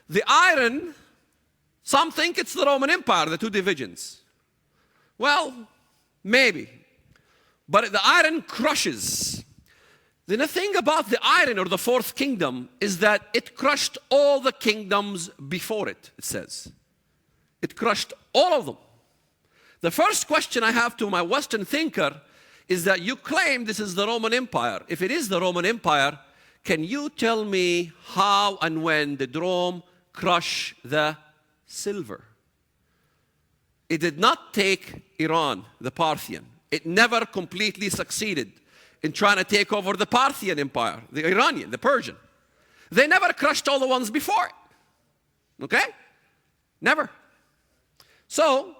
The iron, some think it's the Roman Empire, the two divisions. Well, maybe. But the iron crushes. Then the thing about the iron, or the fourth kingdom, is that it crushed all the kingdoms before it, it says. It crushed all of them. The first question I have to my Western thinker is that you claim this is the Roman Empire. If it is the Roman Empire, can you tell me how and when did Rome crush the silver? It did not take Iran, the Parthian. It never completely succeeded in trying to take over the Parthian Empire, the Iranian, the Persian. They never crushed all the ones before it. Okay? Never. So,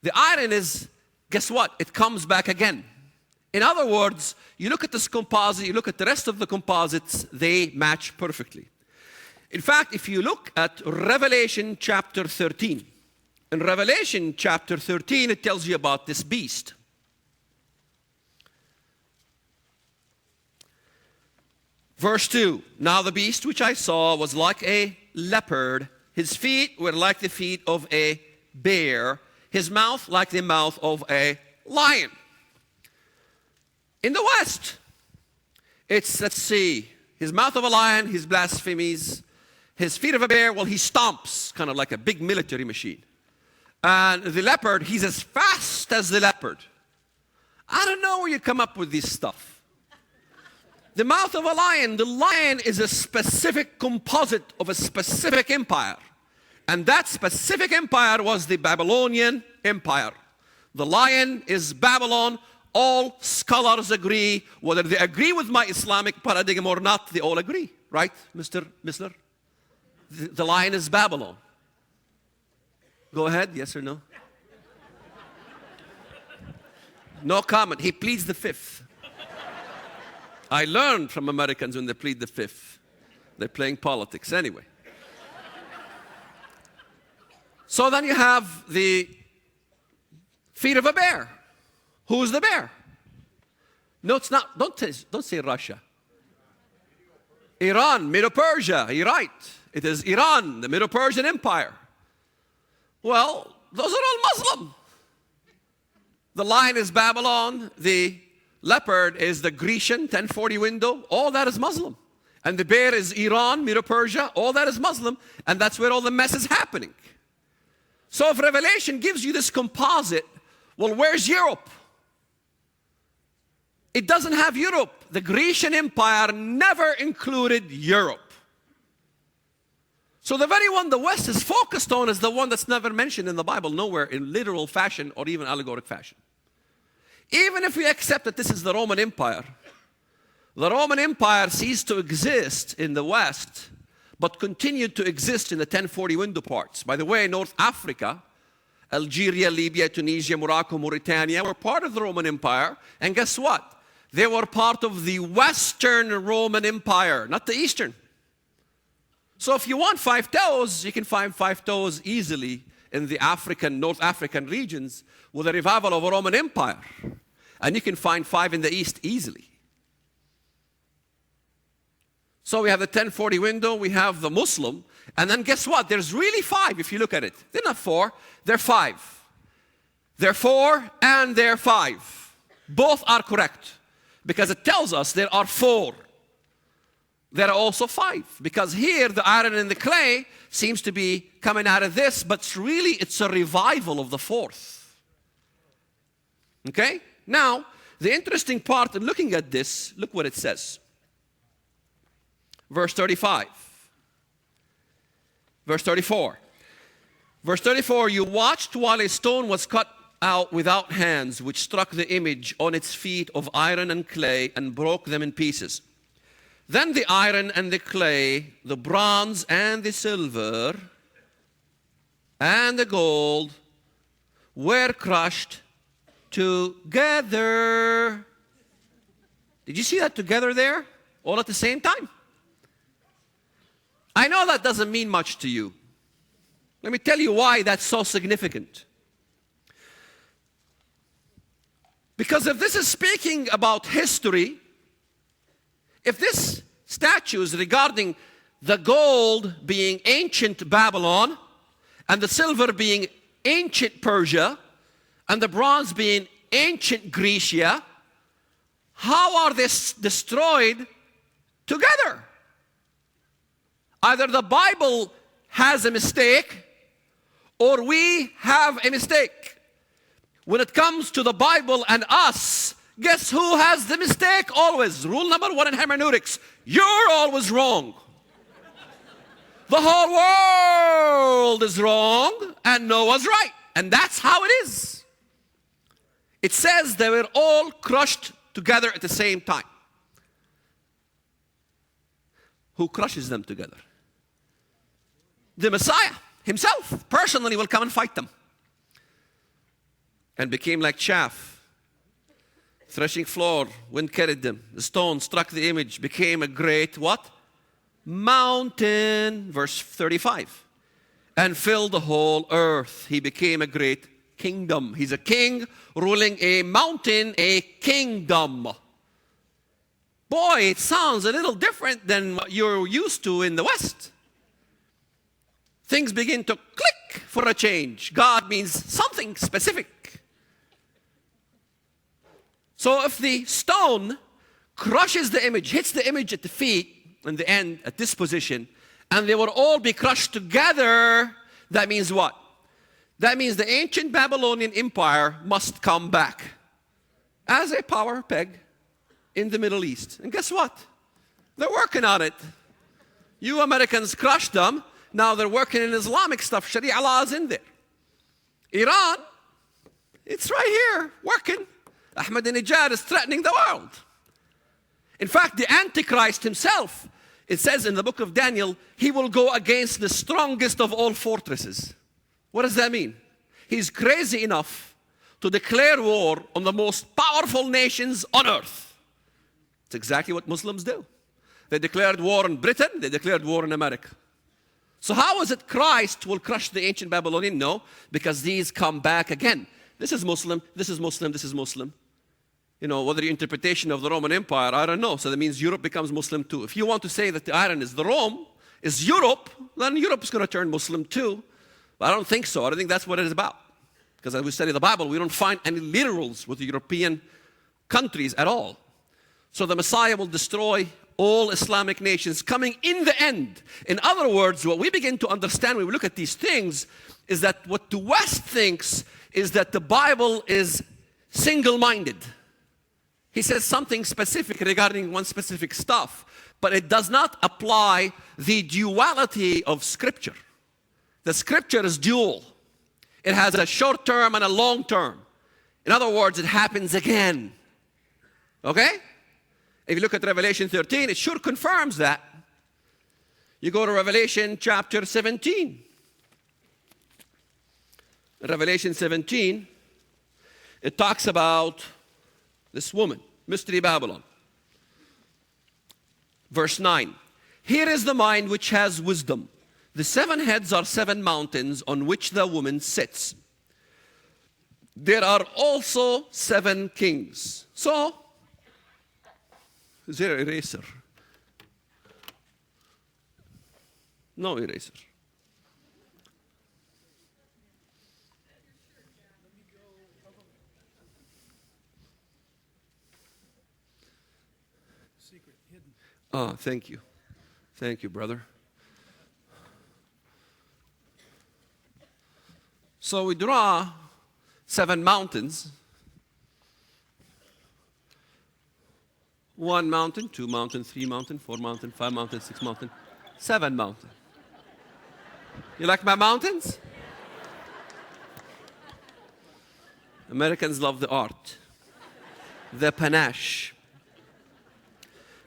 the iron is, guess what? It comes back again. In other words, you look at this composite, you look at the rest of the composites, they match perfectly. In fact, if you look at Revelation chapter 13, in Revelation chapter 13, it tells you about this beast. Verse 2, now the beast which I saw was like a leopard. His feet were like the feet of a bear. His mouth like the mouth of a lion. In the West, it's, let's see, his mouth of a lion, his blasphemies. His feet of a bear, well, he stomps, kind of like a big military machine. And the leopard, he's as fast as the leopard. I don't know where you come up with this stuff. The mouth of a lion, the lion is a specific composite of a specific empire. And that specific empire was the Babylonian Empire. The lion is Babylon. All scholars agree, whether they agree with my Islamic paradigm or not, they all agree. Right, Mr. Missler? The lion is Babylon. Go ahead, yes or no? No comment. He pleads the fifth. I learned from Americans when they plead the fifth. They're playing politics anyway. So then you have the feet of a bear. Who's the bear? No, it's not. Don't say Russia. Iran, Medo-Persia. You're right. It is Iran, the Medo-Persian Empire. Well, those are all Muslim. The lion is Babylon. The leopard is the Grecian 1040 window. All that is Muslim. And the bear is Iran, Medo-Persia. All that is Muslim. And that's where all the mess is happening. So if Revelation gives you this composite, well, where's Europe? It doesn't have Europe. The Grecian Empire never included Europe. So the very one the West is focused on is the one that's never mentioned in the Bible, nowhere in literal fashion or even allegoric fashion. Even if we accept that this is the Roman Empire ceased to exist in the West, but continued to exist in the 1040 window parts. By the way, North Africa, Algeria, Libya, Tunisia, Morocco, Mauritania were part of the Roman Empire. And guess what? They were part of the Western Roman Empire, not the Eastern. So if you want 5 toes, you can find 5 toes easily in the African, North African regions with a revival of a Roman Empire. And you can find 5 in the East easily. So we have the 1040 window, we have the Muslim, and then guess what? There's really 5 if you look at it. They're not 4, they're 5. They're 4 and they're 5. Both are correct because it tells us there are 4. There are also 5 because here the iron and the clay seems to be coming out of this, but really it's a revival of the 4th. Okay? Now, the interesting part in looking at this, look what it says. Verse 35. Verse 34. Verse 34, you watched while a stone was cut out without hands, which struck the image on its feet of iron and clay and broke them in pieces. Then the iron and the clay, the bronze and the silver and the gold were crushed together. Did you see that together there? All at the same time? I know that doesn't mean much to you. Let me tell you why that's so significant. Because if this is speaking about history, if this statue is regarding the gold being ancient Babylon, and the silver being ancient Persia, and the bronze being ancient Grecia, how are they destroyed together? Either the Bible has a mistake, or we have a mistake. When it comes to the Bible and us, guess who has the mistake always? Rule number one in hermeneutics: you're always wrong. The whole world is wrong and Noah's right. And that's how it is. It says they were all crushed together at the same time. Who crushes them together? The Messiah himself personally will come and fight them. And became like chaff. Threshing floor, wind carried them. The stone struck the image, became a great what? Mountain. Verse 35. And filled the whole earth. He became a great kingdom. He's a king ruling a mountain, a kingdom. Boy, it sounds a little different than what you're used to in the West. Things begin to click for a change. God means something specific. So if the stone crushes the image, hits the image at the feet, in the end, at this position, and they will all be crushed together, that means what? That means the ancient Babylonian Empire must come back as a power peg in the Middle East. And guess what? They're working on it. You Americans crushed them. Now they're working in Islamic stuff. Sharia law is in there. Iran, it's right here, working. Ahmadinejad is threatening the world. In fact, the Antichrist himself, it says in the book of Daniel, he will go against the strongest of all fortresses. What does that mean? He's crazy enough to declare war on the most powerful nations on earth. It's exactly what Muslims do. They declared war on Britain, they declared war on America. So how is it Christ will crush the ancient Babylonian? No, because these come back again. This is Muslim, this is Muslim, this is Muslim. You know, whether your interpretation of the Roman Empire, I don't know. So that means Europe becomes Muslim too. If you want to say that the iron is the Rome, is Europe, then Europe is going to turn Muslim too. But I don't think so. I don't think that's what it is about. Because as we study the Bible, we don't find any literals with the European countries at all. So the Messiah will destroy all Islamic nations coming in the end. In other words, what we begin to understand when we look at these things is that what the West thinks is that the Bible is single-minded. He says something specific regarding one specific stuff, but it does not apply the duality of Scripture. The Scripture is dual. It has a short term and a long term. In other words, it happens again. Okay? If you look at Revelation 13, it sure confirms that. You go to Revelation chapter 17. In Revelation 17, it talks about this woman, Mystery Babylon. Verse 9. Here is the mind which has wisdom. The 7 heads are 7 mountains on which the woman sits. There are also 7 kings. So, is there an eraser? No eraser. Oh, thank you. Thank you, brother. So we draw 7 mountains. 1 mountain, 2 mountain, 3 mountain, 4 mountain, 5 mountain, 6 mountain, 7 mountain. You like my mountains? Americans love the art, the panache.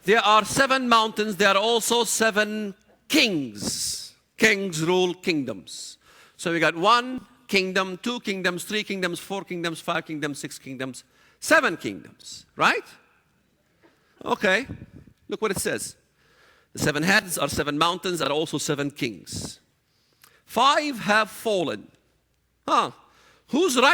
There are 7 mountains. There are also 7 kings. Kings rule kingdoms. So we got 1 kingdom, 2 kingdoms, 3 kingdoms, 4 kingdoms, 5 kingdoms, 6 kingdoms, 7 kingdoms, right? Okay, look what it says. The 7 heads are 7 mountains, are also 7 kings. 5 have fallen. Whose right?